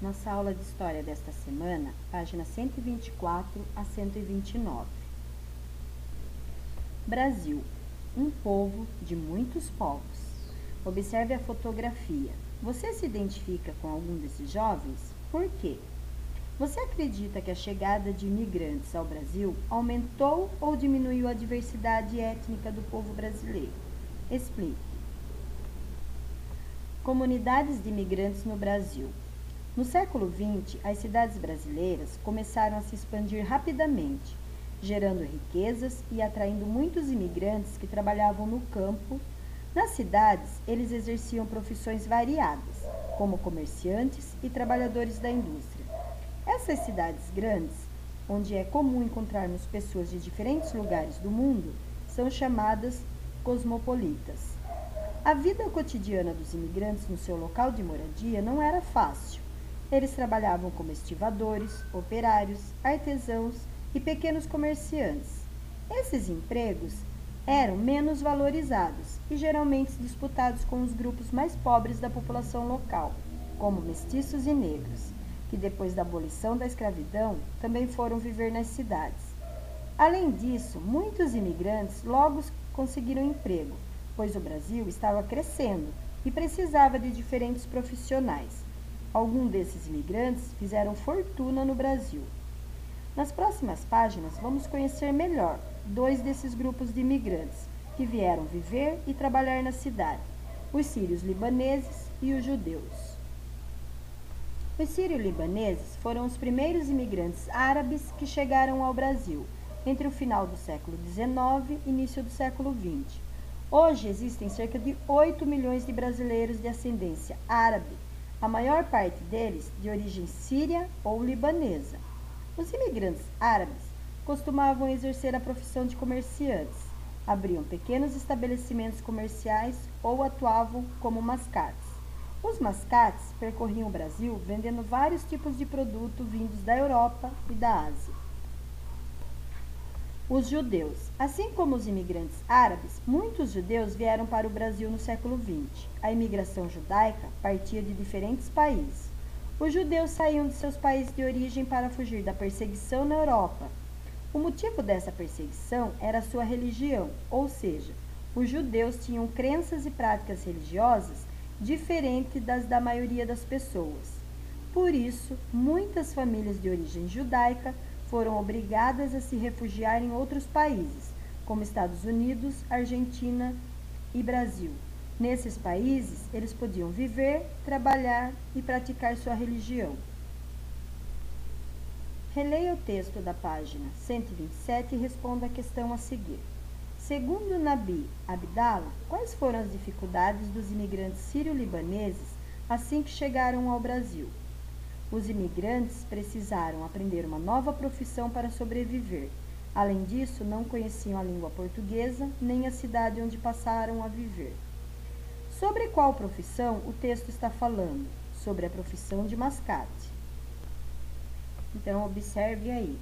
nossa aula de História desta semana, página 124 a 129. Brasil, um povo de muitos povos. Observe a fotografia. Você se identifica com algum desses jovens? Por quê? Você acredita que a chegada de imigrantes ao Brasil aumentou ou diminuiu a diversidade étnica do povo brasileiro? Explique. Comunidades de imigrantes no Brasil. No século XX, as cidades brasileiras começaram a se expandir rapidamente, gerando riquezas e atraindo muitos imigrantes que trabalhavam no campo. Nas cidades, eles exerciam profissões variadas, como comerciantes e trabalhadores da indústria. Essas cidades grandes, onde é comum encontrarmos pessoas de diferentes lugares do mundo, são chamadas cosmopolitas. A vida cotidiana dos imigrantes no seu local de moradia não era fácil. Eles trabalhavam como estivadores, operários, artesãos e pequenos comerciantes. Esses empregos eram menos valorizados e geralmente disputados com os grupos mais pobres da população local, como mestiços e negros, que depois da abolição da escravidão também foram viver nas cidades. Além disso, muitos imigrantes logo conseguiram emprego, pois o Brasil estava crescendo e precisava de diferentes profissionais. Alguns desses imigrantes fizeram fortuna no Brasil. Nas próximas páginas, vamos conhecer melhor dois desses grupos de imigrantes que vieram viver e trabalhar na cidade: os sírios-libaneses e os judeus. Os sírio-libaneses foram os primeiros imigrantes árabes que chegaram ao Brasil entre o final do século XIX e início do século XX. Hoje existem cerca de 8 milhões de brasileiros de ascendência árabe, a maior parte deles de origem síria ou libanesa. Os imigrantes árabes costumavam exercer a profissão de comerciantes, abriam pequenos estabelecimentos comerciais ou atuavam como mascates. Os mascates percorriam o Brasil vendendo vários tipos de produtos vindos da Europa e da Ásia. Os judeus. Assim como os imigrantes árabes, muitos judeus vieram para o Brasil no século XX. A imigração judaica partia de diferentes países. Os judeus saíam de seus países de origem para fugir da perseguição na Europa. O motivo dessa perseguição era a sua religião, ou seja, os judeus tinham crenças e práticas religiosas diferentes das da maioria das pessoas. Por isso, muitas famílias de origem judaica foram obrigadas a se refugiar em outros países, como Estados Unidos, Argentina e Brasil. Nesses países, eles podiam viver, trabalhar e praticar sua religião. Releia o texto da página 127 e responda a questão a seguir. Segundo Nabi Abdallah, quais foram as dificuldades dos imigrantes sírio-libaneses assim que chegaram ao Brasil? Os imigrantes precisaram aprender uma nova profissão para sobreviver. Além disso, não conheciam a língua portuguesa nem a cidade onde passaram a viver. Sobre qual profissão o texto está falando? Sobre a profissão de mascate. Então, observe aí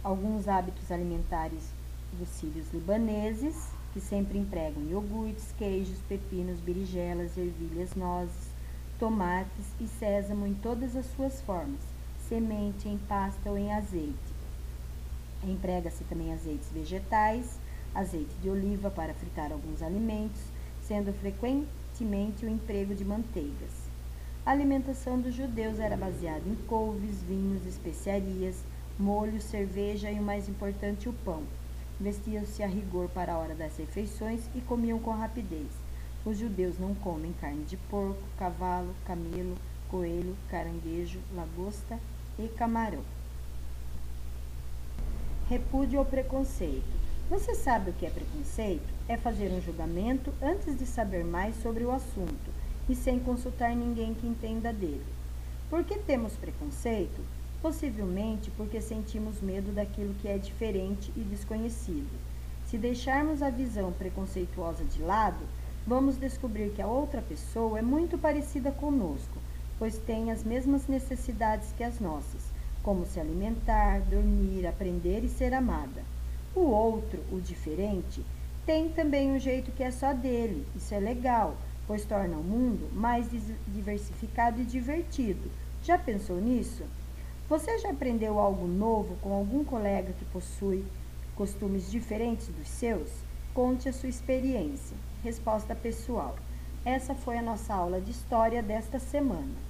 alguns hábitos alimentares dos sírios libaneses, que sempre empregam iogurtes, queijos, pepinos, berinjelas, ervilhas, nozes, tomates e sésamo em todas as suas formas, semente, em pasta ou em azeite. Emprega-se também azeites vegetais, azeite de oliva para fritar alguns alimentos, sendo frequentemente o emprego de manteigas. A alimentação dos judeus era baseada em couves, vinhos, especiarias, molhos, cerveja e, o mais importante, o pão. Vestiam-se a rigor para a hora das refeições e comiam com rapidez. Os judeus não comem carne de porco, cavalo, camelo, coelho, caranguejo, lagosta e camarão. Repúdio ao preconceito. Você sabe o que é preconceito? É fazer um julgamento antes de saber mais sobre o assunto e sem consultar ninguém que entenda dele. Por que temos preconceito? Possivelmente porque sentimos medo daquilo que é diferente e desconhecido. Se deixarmos a visão preconceituosa de lado, vamos descobrir que a outra pessoa é muito parecida conosco, pois tem as mesmas necessidades que as nossas, como se alimentar, dormir, aprender e ser amada. O outro, o diferente, tem também um jeito que é só dele. Isso é legal, pois torna o mundo mais diversificado e divertido, Já pensou nisso? Você já aprendeu algo novo com algum colega que possui costumes diferentes dos seus? Conte a sua experiência. Resposta pessoal. Essa foi a nossa aula de história desta semana.